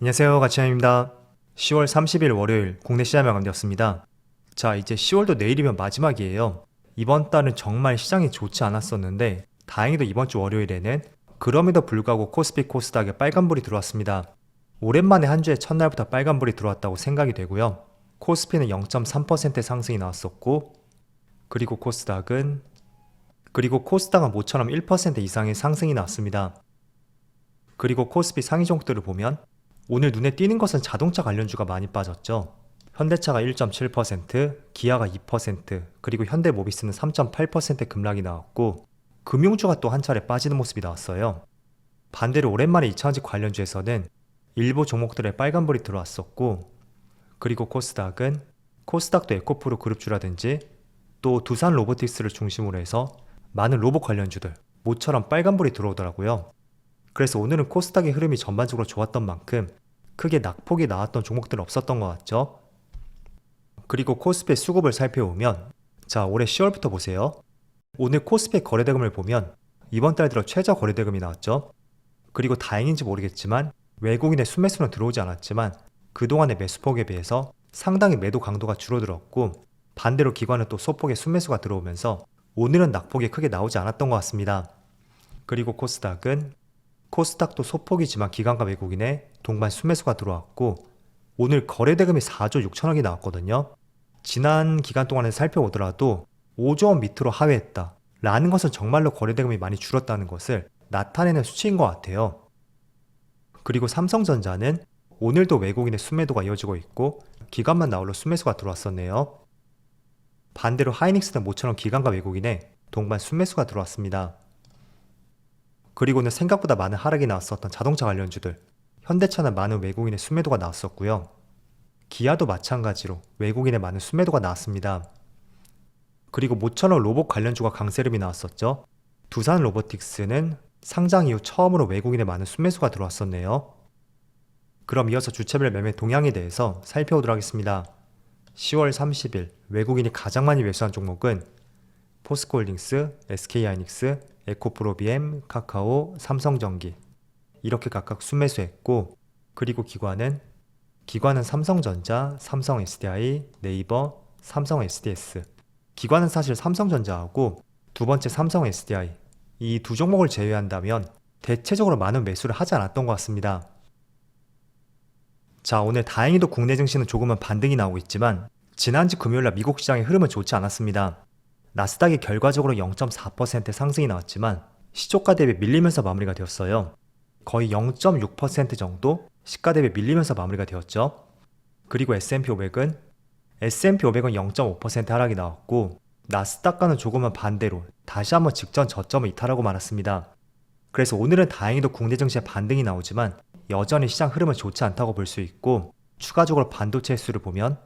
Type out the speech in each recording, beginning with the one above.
안녕하세요, 가치현입니다. 10월 30일 월요일 국내 시장 마감되었습니다. 자, 이제 10월도 내일이면 마지막이에요. 이번 달은 정말 시장이 좋지 않았었는데 다행히도 이번 주 월요일에는 그럼에도 불구하고 코스피 코스닥에 빨간불이 들어왔습니다. 오랜만에 한 주의 첫날부터 빨간불이 들어왔다고 생각이 되고요. 코스피는 0.3% 상승이 나왔었고 그리고 코스닥은 모처럼 1% 이상의 상승이 나왔습니다. 그리고 코스피 상위 종목들을 보면 오늘 눈에 띄는 것은 자동차 관련주가 많이 빠졌죠. 현대차가 1.7%, 기아가 2%, 그리고 현대모비스는 3.8% 급락이 나왔고 금융주가 또 한 차례 빠지는 모습이 나왔어요. 반대로 오랜만에 2차전지 관련주에서는 일부 종목들의 빨간불이 들어왔었고 그리고 코스닥도 에코프로 그룹주라든지 또 두산 로보틱스를 중심으로 해서 많은 로봇 관련주들 모처럼 빨간불이 들어오더라고요. 그래서 오늘은 코스닥의 흐름이 전반적으로 좋았던 만큼 크게 낙폭이 나왔던 종목들은 없었던 것 같죠. 그리고 코스피의 수급을 살펴보면 자, 올해 10월부터 보세요. 오늘 코스피의 거래대금을 보면 이번 달 들어 최저 거래대금이 나왔죠. 그리고 다행인지 모르겠지만 외국인의 순매수는 들어오지 않았지만 그동안의 매수폭에 비해서 상당히 매도 강도가 줄어들었고 반대로 기관은 또 소폭의 순매수가 들어오면서 오늘은 낙폭이 크게 나오지 않았던 것 같습니다. 그리고 코스닥도 소폭이지만 기관과 외국인의 동반 순매수가 들어왔고 오늘 거래대금이 4조 6천억이 나왔거든요. 지난 기간 동안에 살펴보더라도 5조 원 밑으로 하회했다 라는 것은 정말로 거래대금이 많이 줄었다는 것을 나타내는 수치인 것 같아요. 그리고 삼성전자는 오늘도 외국인의 순매도가 이어지고 있고 기관만 나홀로 순매수가 들어왔었네요. 반대로 하이닉스는 모처럼 기관과 외국인의 동반 순매수가 들어왔습니다. 그리고는 생각보다 많은 하락이 나왔었던 자동차 관련주들, 현대차는 많은 외국인의 순매도가 나왔었고요. 기아도 마찬가지로 외국인의 많은 순매도가 나왔습니다. 그리고 모처럼 로봇 관련주가 강세름이 나왔었죠. 두산 로보틱스는 상장 이후 처음으로 외국인의 많은 순매수가 들어왔었네요. 그럼 이어서 주체별 매매 동향에 대해서 살펴보도록 하겠습니다. 10월 30일 외국인이 가장 많이 매수한 종목은 포스코홀딩스, SK하이닉스, 에코프로비엠, 카카오, 삼성전기 이렇게 각각 순매수했고 그리고 기관은 삼성전자, 삼성 SDI, 네이버, 삼성 SDS 기관은 사실 삼성전자하고 두 번째 삼성 SDI 이 두 종목을 제외한다면 대체적으로 많은 매수를 하지 않았던 것 같습니다. 자, 오늘 다행히도 국내 증시는 조금은 반등이 나오고 있지만 지난주 금요일날 미국 시장의 흐름은 좋지 않았습니다. 나스닥이 결과적으로 0.4% 상승이 나왔지만 시초가 대비 밀리면서 마무리가 되었어요. 거의 0.6% 정도 시가 대비 밀리면서 마무리가 되었죠. 그리고 S&P 500은 0.5% 하락이 나왔고 나스닥과는 조금은 반대로 다시 한번 직전 저점을 이탈하고 말았습니다. 그래서 오늘은 다행히도 국내 증시에 반등이 나오지만 여전히 시장 흐름은 좋지 않다고 볼 수 있고 추가적으로 반도체 지수를 보면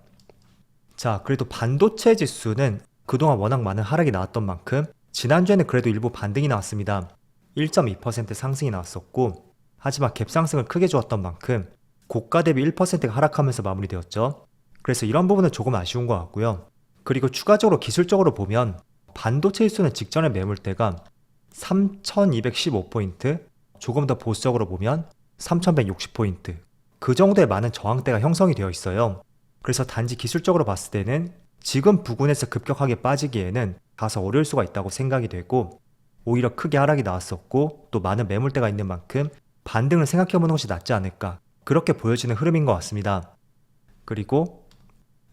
자, 그래도 반도체 지수는 그동안 워낙 많은 하락이 나왔던 만큼 지난주에는 그래도 일부 반등이 나왔습니다. 1.2% 상승이 나왔었고 하지만 갭상승을 크게 주었던 만큼 고가 대비 1%가 하락하면서 마무리되었죠. 그래서 이런 부분은 조금 아쉬운 것 같고요. 그리고 추가적으로 기술적으로 보면 반도체 지수는 직전의 매물대가 3215포인트, 조금 더 보수적으로 보면 3160포인트 그 정도의 많은 저항대가 형성이 되어 있어요. 그래서 단지 기술적으로 봤을 때는 지금 부근에서 급격하게 빠지기에는 다소 어려울 수가 있다고 생각이 되고 오히려 크게 하락이 나왔었고 또 많은 매물대가 있는 만큼 반등을 생각해보는 것이 낫지 않을까 그렇게 보여지는 흐름인 것 같습니다. 그리고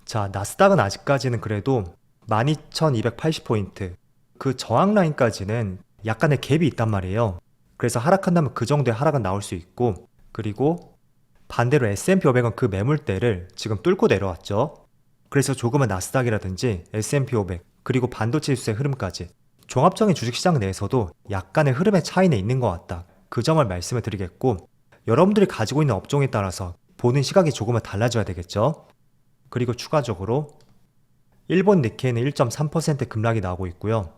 자, 나스닥은 아직까지는 그래도 12280포인트 그 저항 라인까지는 약간의 갭이 있단 말이에요. 그래서 하락한다면 그 정도의 하락은 나올 수 있고 그리고 반대로 S&P 500은 그 매물대를 지금 뚫고 내려왔죠. 그래서 조금은 나스닥이라든지 S&P 500 그리고 반도체 지수의 흐름까지 종합적인 주식시장 내에서도 약간의 흐름의 차이는 있는 것 같다. 그 점을 말씀을 드리겠고 여러분들이 가지고 있는 업종에 따라서 보는 시각이 조금은 달라져야 되겠죠. 그리고 추가적으로 일본 니케이는 1.3% 급락이 나오고 있고요.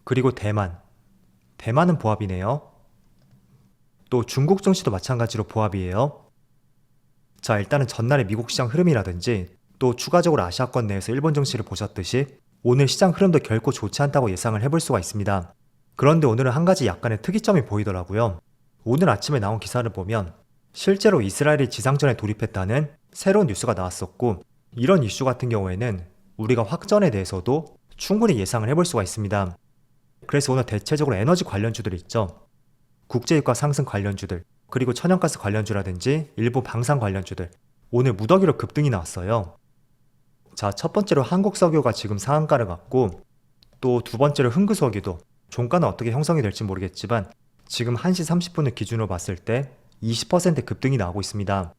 그리고 대만은 보합이네요. 또 중국 증시도 마찬가지로 보합이에요. 자, 일단은 전날의 미국 시장 흐름이라든지 또 추가적으로 아시아권 내에서 일본 증시를 보셨듯이 오늘 시장 흐름도 결코 좋지 않다고 예상을 해볼 수가 있습니다. 그런데 오늘은 한 가지 약간의 특이점이 보이더라고요. 오늘 아침에 나온 기사를 보면 실제로 이스라엘이 지상전에 돌입했다는 새로운 뉴스가 나왔었고, 이런 이슈 같은 경우에는 우리가 확전에 대해서도 충분히 예상을 해볼 수가 있습니다. 그래서 오늘 대체적으로 에너지 관련주들 있죠. 국제유가 상승 관련주들, 그리고 천연가스 관련주라든지 일부 방산 관련주들, 오늘 무더기로 급등이 나왔어요. 자, 첫 번째로 한국석유가 지금 상한가를 갔고, 또 두 번째로 흥구석유도 종가는 어떻게 형성이 될지 모르겠지만 지금 1시 30분을 기준으로 봤을 때 20% 급등이 나오고 있습니다.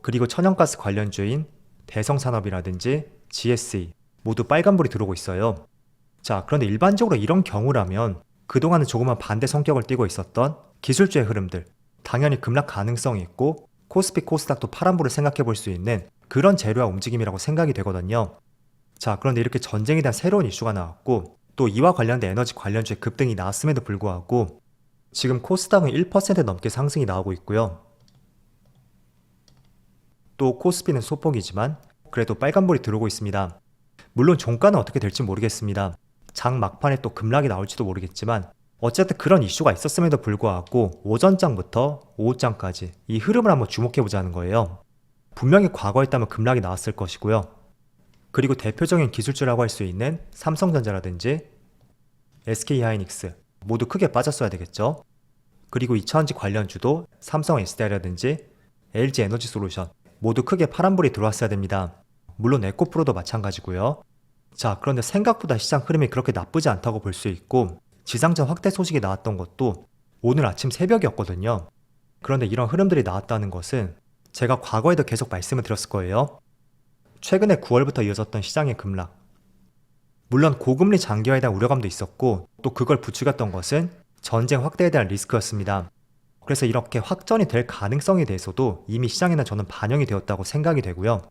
그리고 천연가스 관련주인 대성산업이라든지 GSE 모두 빨간불이 들어오고 있어요. 자, 그런데 일반적으로 이런 경우라면 그동안은 조금만 반대 성격을 띠고 있었던 기술주의 흐름들, 당연히 급락 가능성이 있고 코스피 코스닥도 파란불을 생각해 볼 수 있는 그런 재료와 움직임이라고 생각이 되거든요. 자, 그런데 이렇게 전쟁에 대한 새로운 이슈가 나왔고, 또 이와 관련된 에너지 관련주의 급등이 나왔음에도 불구하고 지금 코스닥은 1% 넘게 상승이 나오고 있고요. 또 코스피는 소폭이지만 그래도 빨간불이 들어오고 있습니다. 물론 종가는 어떻게 될지 모르겠습니다. 장 막판에 또 급락이 나올지도 모르겠지만 어쨌든 그런 이슈가 있었음에도 불구하고 오전장부터 오후장까지 이 흐름을 한번 주목해 보자는 거예요. 분명히 과거에 있다면 급락이 나왔을 것이고요. 그리고 대표적인 기술주라고 할 수 있는 삼성전자라든지 SK하이닉스 모두 크게 빠졌어야 되겠죠. 그리고 2차전지 관련주도 삼성 SDI라든지 LG에너지솔루션 모두 크게 파란불이 들어왔어야 됩니다. 물론 에코프로도 마찬가지고요. 자, 그런데 생각보다 시장 흐름이 그렇게 나쁘지 않다고 볼 수 있고, 지상전 확대 소식이 나왔던 것도 오늘 아침 새벽이었거든요. 그런데 이런 흐름들이 나왔다는 것은 제가 과거에도 계속 말씀을 드렸을 거예요. 최근에 9월부터 이어졌던 시장의 급락, 물론 고금리 장기화에 대한 우려감도 있었고, 또 그걸 부추겼던 것은 전쟁 확대에 대한 리스크였습니다. 그래서 이렇게 확전이 될 가능성에 대해서도 이미 시장에는 저는 반영이 되었다고 생각이 되고요.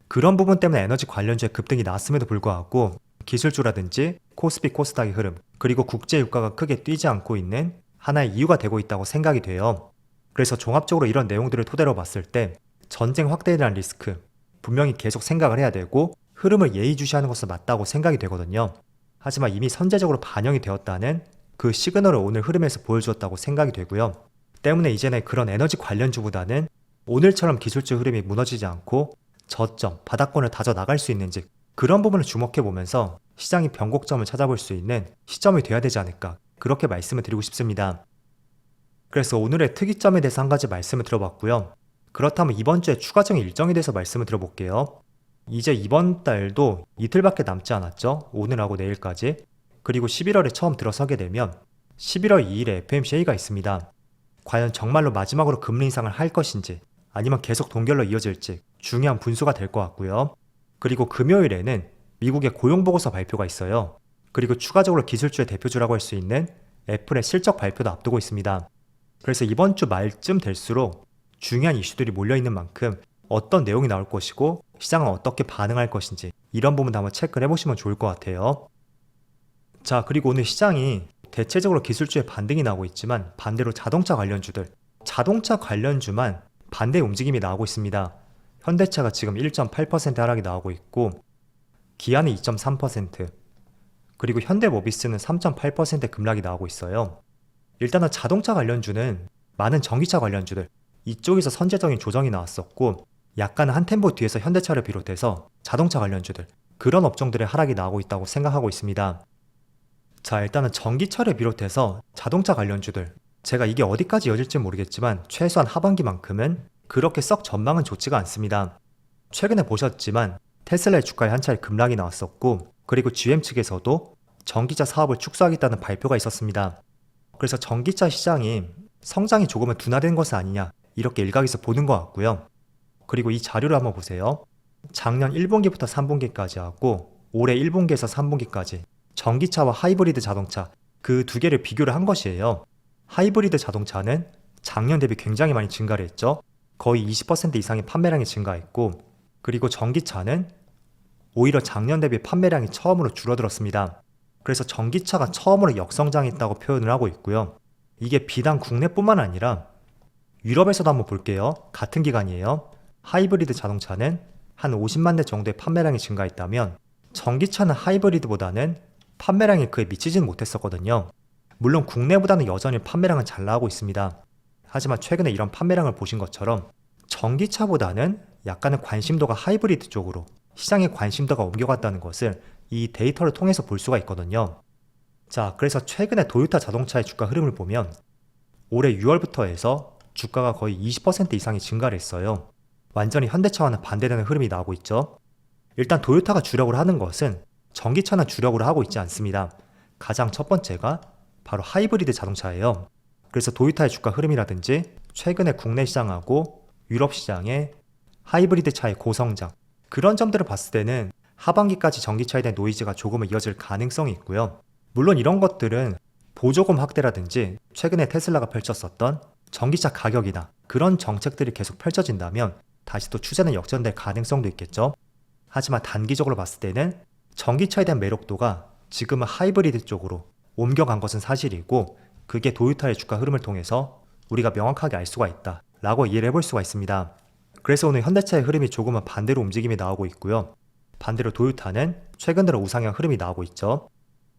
그런 부분 때문에 에너지 관련주의 급등이 나왔음에도 불구하고 기술주라든지 코스피 코스닥의 흐름, 그리고 국제유가가 크게 뛰지 않고 있는 하나의 이유가 되고 있다고 생각이 돼요. 그래서 종합적으로 이런 내용들을 토대로 봤을 때 전쟁 확대에 대한 리스크 분명히 계속 생각을 해야 되고 흐름을 예의주시하는 것은 맞다고 생각이 되거든요. 하지만 이미 선제적으로 반영이 되었다는 그 시그널을 오늘 흐름에서 보여주었다고 생각이 되고요. 때문에 이제는 그런 에너지 관련주보다는 오늘처럼 기술주 흐름이 무너지지 않고 저점, 바닥권을 다져 나갈 수 있는지 그런 부분을 주목해 보면서 시장이 변곡점을 찾아볼 수 있는 시점이 돼야 되지 않을까, 그렇게 말씀을 드리고 싶습니다. 그래서 오늘의 특이점에 대해서 한 가지 말씀을 들어봤고요. 그렇다면 이번 주에 추가적인 일정에 대해서 말씀을 들어볼게요. 이제 이번 달도 이틀밖에 남지 않았죠. 오늘하고 내일까지. 그리고 11월에 처음 들어서게 되면 11월 2일에 FOMC가 있습니다. 과연 정말로 마지막으로 금리 인상을 할 것인지 아니면 계속 동결로 이어질지 중요한 분수가 될 것 같고요. 그리고 금요일에는 미국의 고용보고서 발표가 있어요. 그리고 추가적으로 기술주의 대표주라고 할 수 있는 애플의 실적 발표도 앞두고 있습니다. 그래서 이번 주 말쯤 될수록 중요한 이슈들이 몰려있는 만큼 어떤 내용이 나올 것이고 시장은 어떻게 반응할 것인지 이런 부분도 한번 체크를 해보시면 좋을 것 같아요. 자, 그리고 오늘 시장이 대체적으로 기술주의 반등이 나오고 있지만 반대로 자동차 관련주들, 자동차 관련주만 반대의 움직임이 나오고 있습니다. 현대차가 지금 1.8% 하락이 나오고 있고 기아는 2.3%, 그리고 현대모비스는 3.8% 급락이 나오고 있어요. 일단은 자동차 관련주는 많은 전기차 관련주들 이쪽에서 선제적인 조정이 나왔었고 약간 한 템포 뒤에서 현대차를 비롯해서 자동차 관련주들 그런 업종들의 하락이 나오고 있다고 생각하고 있습니다. 자, 일단은 전기차를 비롯해서 자동차 관련주들 제가 이게 어디까지 이어질지 모르겠지만 최소한 하반기만큼은 그렇게 썩 전망은 좋지가 않습니다. 최근에 보셨지만 테슬라의 주가에 한 차례 급락이 나왔었고 그리고 GM 측에서도 전기차 사업을 축소하겠다는 발표가 있었습니다. 그래서 전기차 시장이 성장이 조금은 둔화된 것은 아니냐 이렇게 일각에서 보는 것 같고요. 그리고 이 자료를 한번 보세요. 작년 1분기부터 3분기까지 하고 올해 1분기에서 3분기까지 전기차와 하이브리드 자동차 그 두 개를 비교를 한 것이에요. 하이브리드 자동차는 작년 대비 굉장히 많이 증가를 했죠. 거의 20% 이상의 판매량이 증가했고 그리고 전기차는 오히려 작년 대비 판매량이 처음으로 줄어들었습니다. 그래서 전기차가 처음으로 역성장했다고 표현을 하고 있고요. 이게 비단 국내뿐만 아니라 유럽에서도 한번 볼게요. 같은 기간이에요. 하이브리드 자동차는 한 50만 대 정도의 판매량이 증가했다면 전기차는 하이브리드보다는 판매량이 그에 미치지는 못했었거든요. 물론 국내보다는 여전히 판매량은 잘 나오고 있습니다. 하지만 최근에 이런 판매량을 보신 것처럼 전기차보다는 약간은 관심도가 하이브리드 쪽으로 시장의 관심도가 옮겨갔다는 것을 이 데이터를 통해서 볼 수가 있거든요. 자, 그래서 최근에 도요타 자동차의 주가 흐름을 보면 올해 6월부터 해서 주가가 거의 20% 이상이 증가를 했어요. 완전히 현대차와는 반대되는 흐름이 나오고 있죠. 일단 도요타가 주력으로 하는 것은 전기차는 주력으로 하고 있지 않습니다. 가장 첫 번째가 바로 하이브리드 자동차예요. 그래서 도요타의 주가 흐름이라든지 최근에 국내 시장하고 유럽 시장의 하이브리드 차의 고성장, 그런 점들을 봤을 때는 하반기까지 전기차에 대한 노이즈가 조금은 이어질 가능성이 있고요. 물론 이런 것들은 보조금 확대라든지 최근에 테슬라가 펼쳤었던 전기차 가격이나 그런 정책들이 계속 펼쳐진다면 다시 또 추세는 역전될 가능성도 있겠죠. 하지만 단기적으로 봤을 때는 전기차에 대한 매력도가 지금은 하이브리드 쪽으로 옮겨간 것은 사실이고, 그게 도요타의 주가 흐름을 통해서 우리가 명확하게 알 수가 있다 라고 이해를 해볼 수가 있습니다. 그래서 오늘 현대차의 흐름이 조금은 반대로 움직임이 나오고 있고요. 반대로 도요타는 최근 들어 우상향 흐름이 나오고 있죠.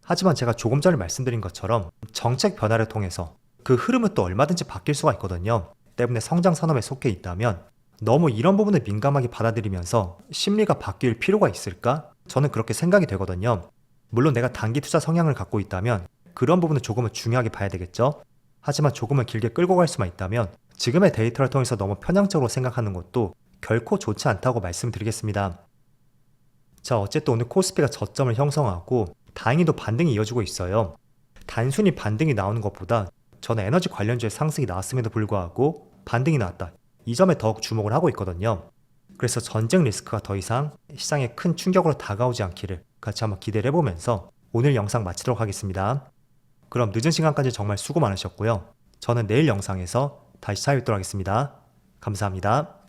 하지만 제가 조금 전에 말씀드린 것처럼 정책 변화를 통해서 그 흐름은 또 얼마든지 바뀔 수가 있거든요. 때문에 성장 산업에 속해 있다면 너무 이런 부분을 민감하게 받아들이면서 심리가 바뀔 필요가 있을까? 저는 그렇게 생각이 되거든요. 물론 내가 단기 투자 성향을 갖고 있다면 그런 부분을 조금은 중요하게 봐야 되겠죠. 하지만 조금은 길게 끌고 갈 수만 있다면 지금의 데이터를 통해서 너무 편향적으로 생각하는 것도 결코 좋지 않다고 말씀드리겠습니다. 자, 어쨌든 오늘 코스피가 저점을 형성하고 다행히도 반등이 이어지고 있어요. 단순히 반등이 나오는 것보다 저는 에너지 관련주의 상승이 나왔음에도 불구하고 반등이 나왔다, 이 점에 더욱 주목을 하고 있거든요. 그래서 전쟁 리스크가 더 이상 시장에 큰 충격으로 다가오지 않기를 같이 한번 기대를 해보면서 오늘 영상 마치도록 하겠습니다. 그럼 늦은 시간까지 정말 수고 많으셨고요. 저는 내일 영상에서 다시 찾아뵙도록 하겠습니다. 감사합니다.